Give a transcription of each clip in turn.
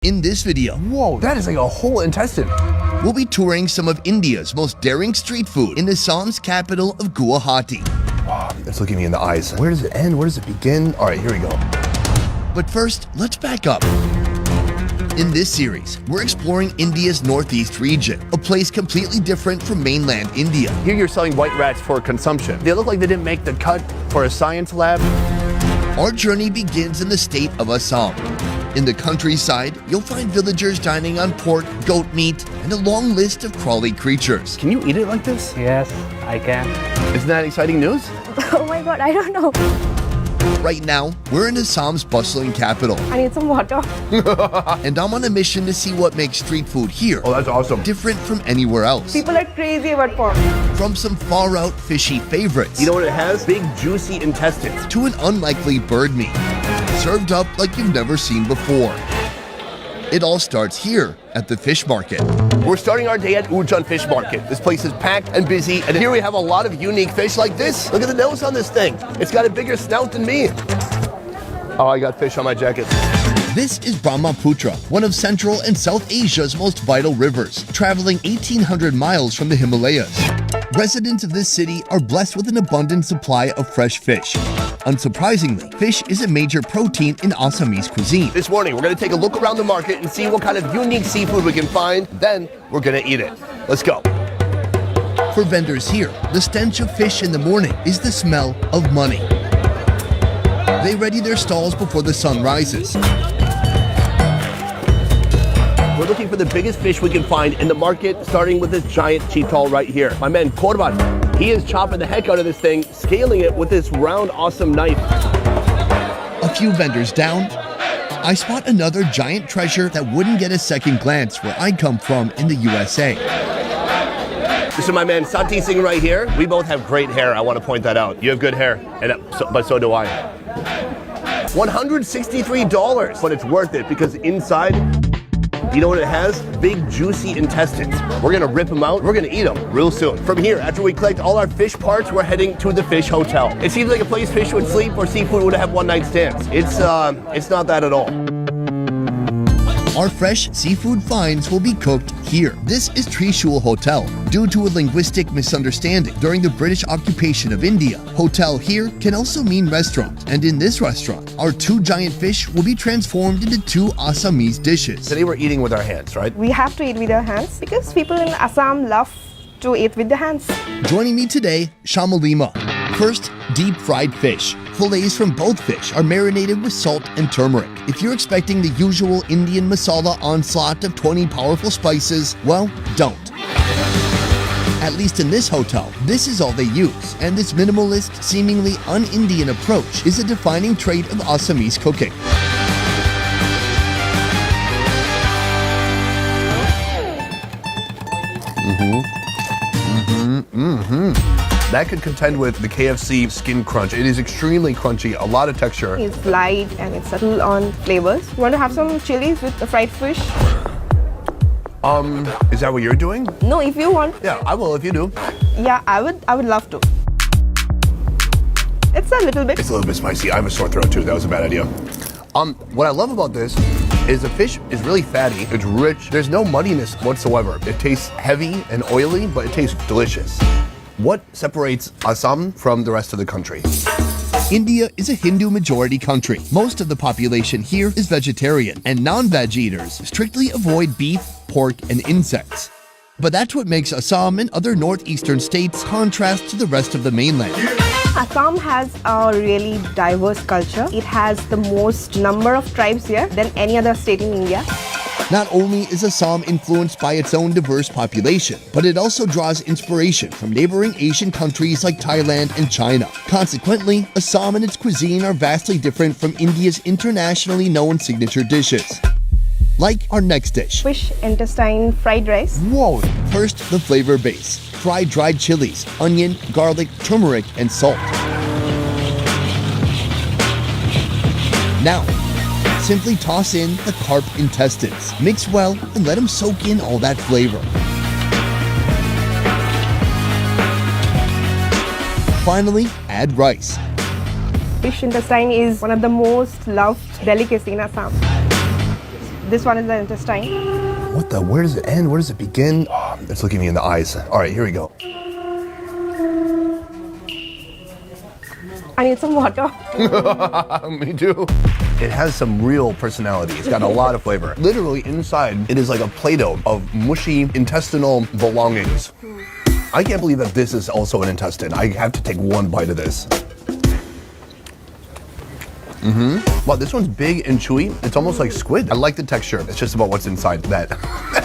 In this video, Whoa, that is like a whole intestine. we'll be touring some of India's most daring street food in Assam's capital of Guwahati. It's looking me in the eyes. Where does it end? Where does it begin? All right, here we go. But first, let's back up. In this series, we're exploring India's northeast region, a place completely different from mainland India. Here you're selling white rats for consumption. They look like they didn't make the cut for a science lab. Our journey begins in the state of Assam. In the countryside, you'll find villagers dining on pork, goat meat, and a long list of crawly creatures. Can you eat it like this? Yes, I can. Isn't that exciting news? Oh my god, I don't know. Right now, we're in Assam's bustling capital, I need some water. and I'm on a mission to see what makes street food here Oh, that's awesome. different from anywhere else. People are crazy about pork. From some far-out fishy favorites You know what it has? Big, juicy intestines. to an unlikely bird meat, served up like you've never seen before. It all starts here at the fish market. We're starting our day at Urjan Fish Market. This place is packed and busy, and here we have a lot of unique fish like this. Look at the nose on this thing. It's got a bigger snout than me. Oh, I got fish on my jacket. This is Brahmaputra, one of Central and South Asia's most vital rivers, traveling 1,800 miles from the Himalayas. Residents of this city are blessed with an abundant supply of fresh fish. Unsurprisingly, fish is a major protein in Assamese cuisine. This morning, we're gonna take a look around the market and see what kind of unique seafood we can find. Then, we're gonna eat it. Let's go. For vendors here, the stench of fish in the morning is the smell of money. They ready their stalls before the sun rises. We're looking for the biggest fish we can find in the market, starting with this giant chital right here. My man, Korban, he is chopping the heck out of this thing, scaling it with this round, awesome knife. A few vendors down, I spot another giant treasure that wouldn't get a second glance where I come from in the USA. This is my man, Santi Singh right here. We both have great hair, I want to point that out. You have good hair, but so do I. $163, but it's worth it because inside, you know what it has? Big, juicy intestines. We're gonna rip them out. We're gonna eat them real soon. From here, after we collect all our fish parts, we're heading to the fish hotel. It seems like a place fish would sleep or seafood would have one-night stands. It's not that at all. Our fresh seafood finds will be cooked here. This is Trishul Hotel. Due to a linguistic misunderstanding during the British occupation of India, hotel here can also mean restaurant. And in this restaurant, our two giant fish will be transformed into two Assamese dishes. Today we're eating with our hands, right? We have to eat with our hands because people in Assam love to eat with their hands. Joining me today, Shamalima. First, deep fried fish. Fillets from both fish are marinated with salt and turmeric. If you're expecting the usual Indian masala onslaught of 20 powerful spices, well, don't. At least in this hotel, this is all they use, and this minimalist, seemingly un-Indian approach is a defining trait of Assamese cooking. That could contend with the KFC Skin Crunch. It is extremely crunchy, a lot of texture. It's light and it's subtle on flavors. You want to have some chilies with the fried fish? Is that what you're doing? No, if you want. Yeah, I will if you do. Yeah, I would love to. It's a little bit. It's a little bit spicy. I have a sore throat too. That was a bad idea. What I love about this is the fish is really fatty. It's rich. There's no muddiness whatsoever. It tastes heavy and oily, but it tastes delicious. What separates Assam from the rest of the country? India is a Hindu majority country. Most of the population here is vegetarian, and non-veg eaters strictly avoid beef, pork, and insects. But that's what makes Assam and other northeastern states contrast to the rest of the mainland. Assam has a really diverse culture. It has the most number of tribes here than any other state in India. Not only is Assam influenced by its own diverse population, but it also draws inspiration from neighboring Asian countries like Thailand and China. Consequently, Assam and its cuisine are vastly different from India's internationally known signature dishes. Like our next dish. Fish intestine fried rice. Whoa! First, the flavor base. Fried dried chilies, onion, garlic, turmeric, and salt. Now, simply toss in the carp intestines. Mix well and let them soak in all that flavor. Finally, add rice. Fish intestine is one of the most loved delicacy in Assam. This one is the intestine. What the? Where does it end? Where does it begin? Oh, it's looking me in the eyes. All right, here we go. I need some water. Me too. It has some real personality. It's got a lot of flavor. Literally inside, it is like a Play-Doh of mushy intestinal belongings. I can't believe that this is also an intestine. I have to take one bite of this. Wow, this one's big and chewy. It's almost like squid. I like the texture. It's just about what's inside that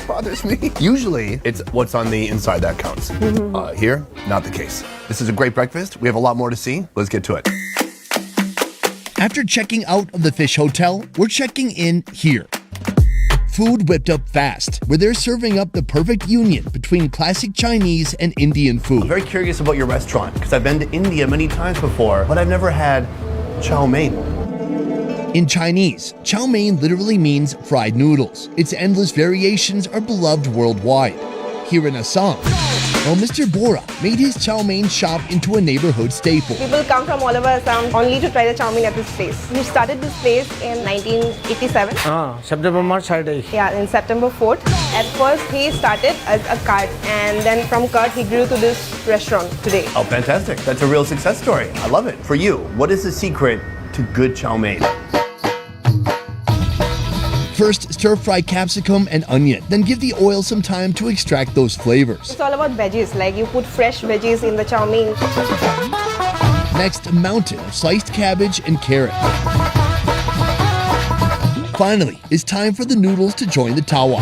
bothers me. Usually, it's what's on the inside that counts. Here, not the case. This is a great breakfast. We have a lot more to see. Let's get to it. After checking out of the fish hotel, we're checking in here. Food whipped up fast, where they're serving up the perfect union between classic Chinese and Indian food. I'm very curious about your restaurant because I've been to India many times before, but I've never had chow mein. In Chinese, chow mein literally means fried noodles. Its endless variations are beloved worldwide. Here in Assam, well, Mr. Bora made his chow mein shop into a neighborhood staple. People come from all over Assam only to try the chow mein at this place. He started this place in 1987. September March Saturday. Yeah, in September 4th. At first, he started as a cart, and then from cart, he grew to this restaurant today. Oh, fantastic. That's a real success story. I love it. For you, what is the secret to good chow mein? First, stir-fry capsicum and onion, then give the oil some time to extract those flavors. It's all about veggies, like you put fresh veggies in the chow mein. Next, a mountain of sliced cabbage and carrot. Finally, it's time for the noodles to join the tawa.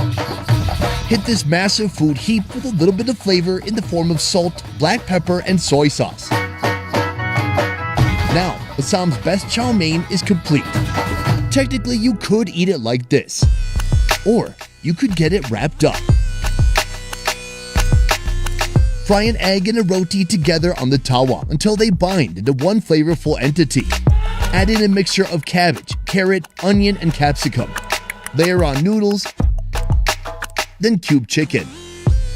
Hit this massive food heap with a little bit of flavor in the form of salt, black pepper, and soy sauce. Now, Assam's best chow mein is complete. Technically, you could eat it like this, or you could get it wrapped up. Fry an egg and a roti together on the tawa until they bind into one flavorful entity. Add in a mixture of cabbage, carrot, onion, and capsicum. Layer on noodles, then cube chicken.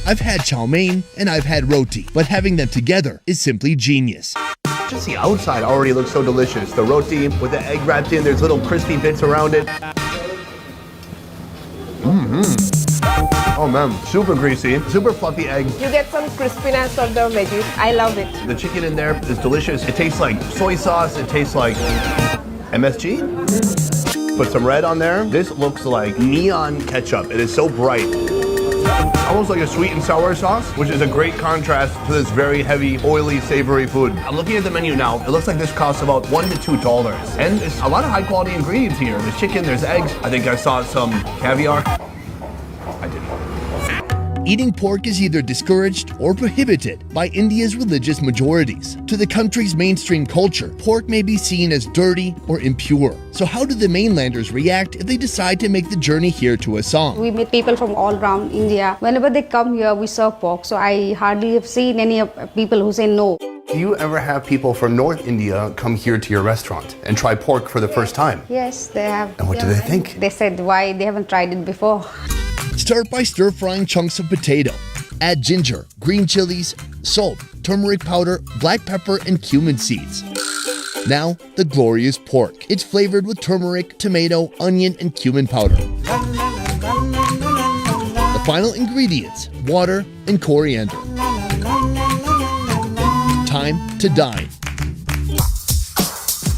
I've had chow mein and I've had roti, but having them together is simply genius. Just the outside already looks so delicious. The roti with the egg wrapped in, there's little crispy bits around it. Oh man, super greasy, super fluffy egg. You get some crispiness of the veggies. I love it. The chicken in there is delicious. It tastes like soy sauce. It tastes like MSG. Put some red on there. This looks like neon ketchup. It is so bright. Almost like a sweet and sour sauce, which is a great contrast to this very heavy, oily, savory food. I'm looking at the menu now. It looks like this costs about $1 to $2. And there's a lot of high quality ingredients here. There's chicken, there's eggs. I think I saw some caviar. I didn't. Eating pork is either discouraged or prohibited by India's religious majorities. To the country's mainstream culture, pork may be seen as dirty or impure. So how do the mainlanders react if they decide to make the journey here to Assam? We meet people from all around India. Whenever they come here, we serve pork. So I hardly have seen any people who say no. Do you ever have people from North India come here to your restaurant and try pork for the first time? Yes, they have. And what do they think? They said why they haven't tried it before. Start by stir-frying chunks of potato. Add ginger, green chilies, salt, turmeric powder, black pepper, and cumin seeds. Now, the glorious pork. It's flavored with turmeric, tomato, onion, and cumin powder. The final ingredients, water and coriander. Time to dine.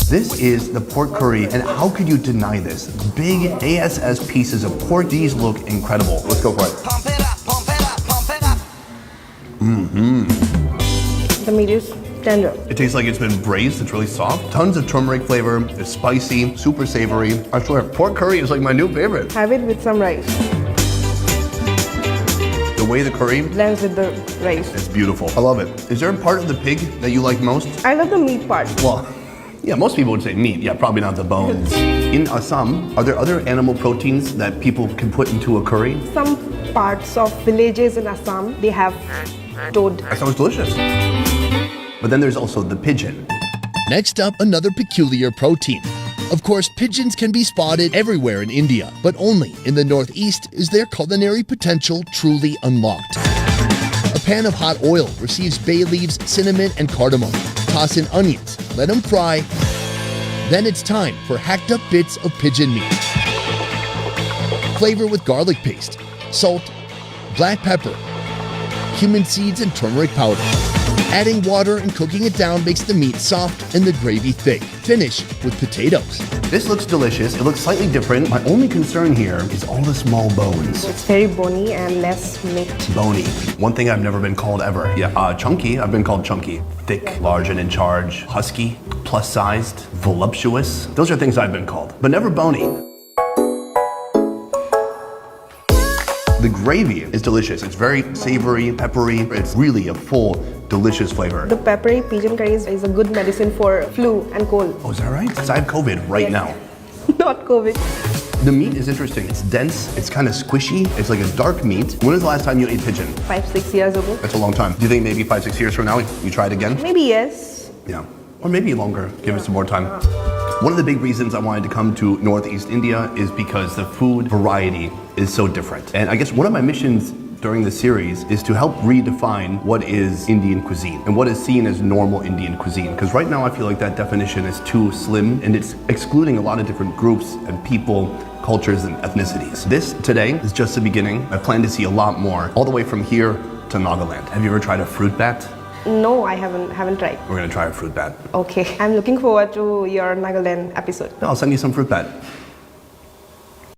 This is the pork curry, and how could you deny this? Big ASS pieces of pork. These look incredible. Let's go for it. Pump it up, pump it up, pump it up. The meat is tender. It tastes like it's been braised. It's really soft. Tons of turmeric flavor. It's spicy, super savory. I swear, pork curry is like my new favorite. Have it with some rice. The way the curry Blends with the rice. is beautiful. I love it. Is there a part of the pig that you like most? I love the meat part. Well, yeah, most people would say meat. Yeah, probably not the bones. In Assam, are there other animal proteins that people can put into a curry? Some parts of villages in Assam, they have toad. That sounds delicious. But then there's also the pigeon. Next up, another peculiar protein. Of course, pigeons can be spotted everywhere in India, but only in the Northeast is their culinary potential truly unlocked. A pan of hot oil receives bay leaves, cinnamon, and cardamom. Toss in onions, let them fry. Then it's time for hacked up bits of pigeon meat. Flavor with garlic paste, salt, black pepper, cumin seeds, and turmeric powder. Adding water and cooking it down makes the meat soft and the gravy thick. Finish with potatoes. This looks delicious. It looks slightly different. My only concern here is all the small bones. It's very bony and less meat. Bony. One thing I've never been called ever. Yeah, chunky. I've been called chunky. Thick, large and in charge. Husky, plus-sized, voluptuous. Those are things I've been called, but never bony. The gravy is delicious. It's very savory, peppery. It's really a full, delicious flavor. The peppery pigeon curries is a good medicine for flu and cold. Oh, is that right? Because I have COVID right now. Not COVID. The meat is interesting. It's dense. It's kind of squishy. It's like a dark meat. When was the last time you ate pigeon? 5-6 years ago. That's a long time. Do you think maybe 5-6 years from now you try it again? Maybe yes. Yeah. Or maybe longer. Give it some more time. One of the big reasons I wanted to come to Northeast India is because the food variety is so different. And I guess one of my missions during the series is to help redefine what is Indian cuisine and what is seen as normal Indian cuisine. Because right now I feel like that definition is too slim and it's excluding a lot of different groups and people, cultures and ethnicities. This today is just the beginning. I plan to see a lot more, all the way from here to Nagaland. Have you ever tried a fruit bat? No, I haven't tried. We're gonna try a fruit bat. Okay. I'm looking forward to your Nagaland episode. I'll send you some fruit bat.